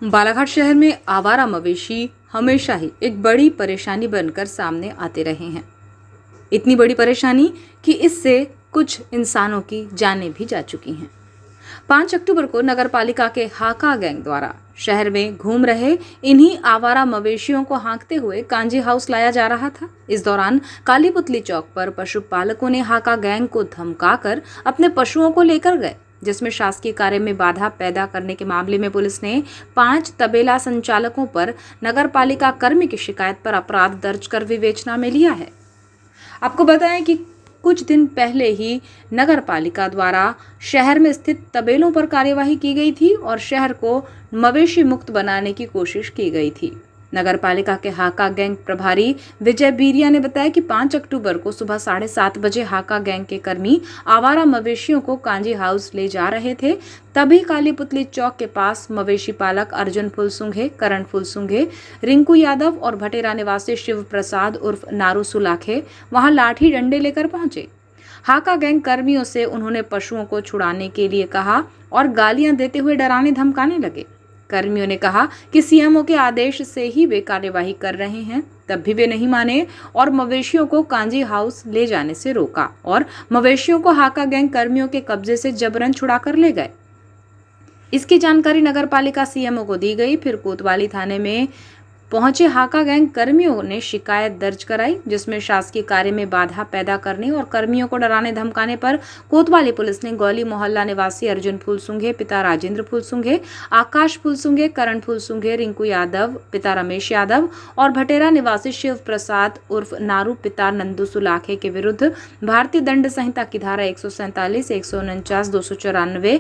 बालाघाट शहर में आवारा मवेशी हमेशा ही एक बड़ी परेशानी बनकर सामने आते रहे हैं। इतनी बड़ी परेशानी कि इससे कुछ इंसानों की जानें भी जा चुकी हैं। 5 अक्टूबर को नगरपालिका के हाका गैंग द्वारा शहर में घूम रहे इन्हीं आवारा मवेशियों को हाँकते हुए कांजी हाउस लाया जा रहा था। इस दौरान काली पुतली चौक पर पशुपालकों ने हाका गैंग को धमकाकर अपने पशुओं को लेकर गए, जिसमें शासकीय कार्य में बाधा पैदा करने के मामले में पुलिस ने 5 तबेला संचालकों पर नगरपालिका कर्मी की शिकायत पर अपराध दर्ज कर विवेचना में लिया है। आपको बताएं कि कुछ दिन पहले ही नगरपालिका द्वारा शहर में स्थित तबेलों पर कार्यवाही की गई थी और शहर को मवेशी मुक्त बनाने की कोशिश की गई थी। नगरपालिका के हाका गैंग प्रभारी विजय बीरिया ने बताया कि 5 अक्टूबर को सुबह 7:30 बजे हाका गैंग के कर्मी आवारा मवेशियों को कांजी हाउस ले जा रहे थे। तभी काली पुतली चौक के पास मवेशी पालक अर्जुन फुलसुंघे, करण फुलसुंघे, रिंकू यादव और भटेरा निवासी शिव प्रसाद उर्फ नारू सुलाखे वहां लाठी डंडे लेकर पहुंचे। हाका गैंग कर्मियों से उन्होंने पशुओं को छुड़ाने के लिए कहा और गालियां देते हुए डराने धमकाने लगे। कर्मियों ने कहा कि सीएमओ के आदेश से ही वे कार्यवाही कर रहे हैं, तब भी वे नहीं माने और मवेशियों को कांजी हाउस ले जाने से रोका और मवेशियों को हाका गैंग कर्मियों के कब्जे से जबरन छुड़ाकर ले गए। इसकी जानकारी नगरपालिका सीएमओ को दी गई। फिर कोतवाली थाने में पहुंचे हाका गैंग कर्मियों ने शिकायत दर्ज कराई, जिसमें शासकीय कार्य में बाधा पैदा करने और कर्मियों को डराने धमकाने पर कोतवाली पुलिस ने गौली मोहल्ला निवासी अर्जुन फुलसुंघे पिता राजेंद्र फुलसुंघे, आकाश फुलसुंघे, करण फुलसुंघे, रिंकू यादव पिता रमेश यादव और भटेरा निवासी शिव प्रसाद उर्फ नारू पिता नंदू सुलाखे के विरुद्ध भारतीय दंड संहिता की धारा 147, 149, 294,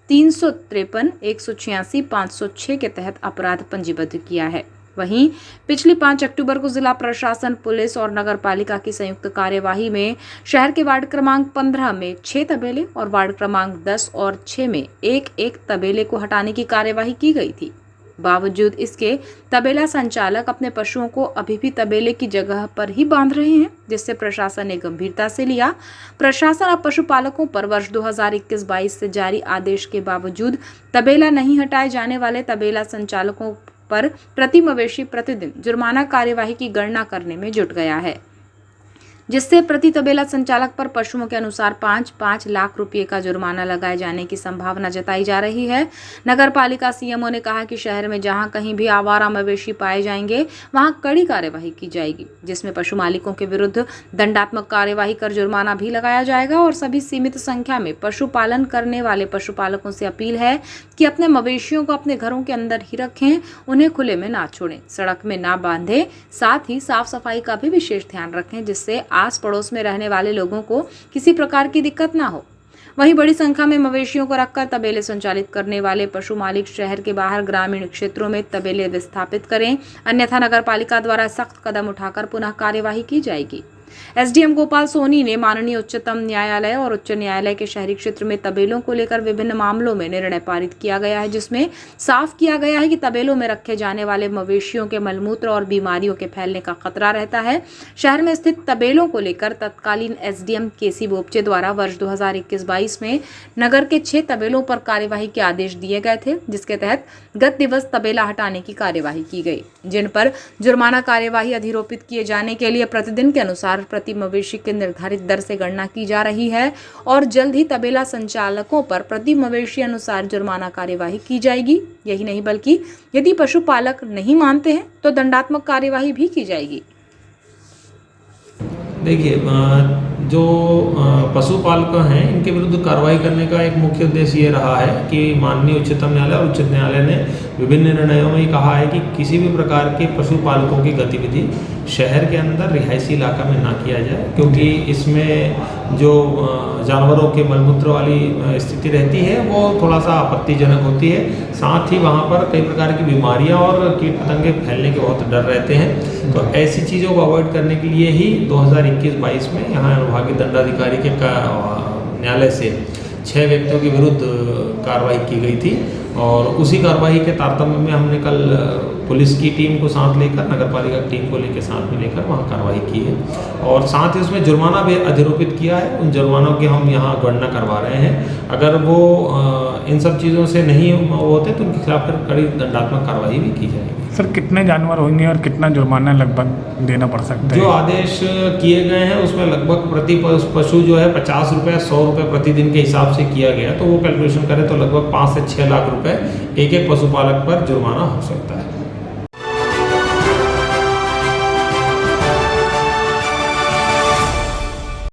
353, 186, 506 के तहत अपराध पंजीबद्ध किया है। वहीं पिछली 5 अक्टूबर को जिला प्रशासन, पुलिस और नगरपालिका की संयुक्त कार्यवाही में शहर के वार्ड क्रमांक 15 में 6 तबेले और वार्ड क्रमांक 10 और 6 में एक तबेले को हटाने की कार्यवाही की गई थी। बावजूद इसके तबेला संचालक अपने पशुओं को अभी भी तबेले की जगह पर ही बांध रहे हैं, जिससे प्रशासन ने गंभीरता से लिया। प्रशासन अब पशुपालकों पर वर्ष 2021-22 से जारी आदेश के बावजूद तबेला नहीं हटाए जाने वाले तबेला संचालकों पर प्रति मवेशी प्रतिदिन जुर्माना कार्यवाही की गणना करने में जुट गया है, जिससे प्रति तबेला संचालक पर पशुओं के अनुसार 5-5 लाख रुपए का जुर्माना लगाए जाने की संभावना जताई जा रही है। नगरपालिका सीएमओ ने कहा कि शहर में जहां कहीं भी आवारा मवेशी पाए जाएंगे वहां कड़ी कार्यवाही की जाएगी, जिसमें पशु मालिकों के विरुद्ध दंडात्मक कार्यवाही कर जुर्माना भी लगाया जाएगा और सभी सीमित संख्या में पशुपालन करने वाले पशुपालकों से अपील है कि अपने मवेशियों को अपने घरों के अंदर ही रखें, उन्हें खुले में ना छोड़ें, सड़क में ना बांधें, साथ ही साफ सफाई का भी विशेष ध्यान रखें, जिससे आस पड़ोस में रहने वाले लोगों को किसी प्रकार की दिक्कत ना हो। वहीं बड़ी संख्या में मवेशियों को रखकर तबेले संचालित करने वाले पशु मालिक शहर के बाहर ग्रामीण क्षेत्रों में तबेले विस्थापित करें, अन्यथा नगरपालिका द्वारा सख्त कदम उठाकर पुनः कार्यवाही की जाएगी। एसडीएम गोपाल सोनी ने माननीय उच्चतम न्यायालय और उच्च न्यायालय के शहरी क्षेत्र में तबेलों को लेकर विभिन्न मामलों में निर्णय पारित किया गया है, जिसमें साफ किया गया है कि तबेलों में रखे जाने वाले मवेशियों के मलमूत्र और बीमारियों के फैलने का खतरा रहता है। शहर में स्थित तबेलों को लेकर तत्कालीन एसडीएम केसी बोपचे द्वारा वर्ष 2021-22 में नगर के 6 तबेलों पर कार्यवाही के आदेश दिए गए थे, जिसके तहत गत दिवस तबेला हटाने की कार्यवाही की गई, जिन पर जुर्माना कार्यवाही अधिरोपित किए जाने के लिए प्रतिदिन के अनुसार प्रति मवेशी के निर्धारित दर से गणना की जा रही है और जल्द ही तबेला संचालकों पर प्रति मवेशी अनुसार जुर्माना कार्यवाही की जाएगी। यही नहीं बल्कि यदि पशुपालक नहीं मानते हैं तो दंडात्मक कार्यवाही भी की जाएगी। देखिए, जो पशुपालक हैं इनके विरुद्ध कार्रवाई करने का एक मुख्य उद्देश्य ये रहा है कि माननीय उच्चतम न्यायालय और उच्च न्यायालय ने विभिन्न निर्णयों में कहा है कि किसी भी प्रकार के पशुपालकों की गतिविधि शहर के अंदर रिहायशी इलाका में ना किया जाए, क्योंकि इसमें जो जानवरों के मलमूत्र वाली स्थिति रहती है वो थोड़ा सा आपत्तिजनक होती है। साथ ही वहाँ पर कई प्रकार की बीमारियाँ और कीट पतंगे फैलने के बहुत डर रहते हैं। तो ऐसी चीज़ों को अवॉइड करने के लिए ही 2021-22 में यहाँ अनुभागीय दंडाधिकारी के न्यायालय से 6 व्यक्तियों के विरुद्ध कार्रवाई की गई थी और उसी कार्रवाई के तारतम्य में हमने कल पुलिस की टीम को साथ लेकर, नगरपालिका की टीम को लेकर साथ में लेकर वहाँ कार्रवाई की है और साथ ही उसमें जुर्माना भी अधिरोपित किया है। उन जुर्मानों की हम यहाँ गणना करवा रहे हैं। अगर वो इन सब चीज़ों से नहीं वो होते तो उनके खिलाफ फिर कड़ी दंडात्मक कार्रवाई भी की जाएगी। सर कितने जानवर होंगे और कितना जुर्माना लगभग देना पड़ सकता है? जो आदेश किए गए हैं उसमें लगभग प्रति पशु जो है 50 रुपये 100 रुपये प्रतिदिन के हिसाब से किया गया, तो वो कैलकुलेशन करें तो लगभग 5 से 6 लाख रुपए एक एक पशुपालक पर जुर्माना हो सकता है।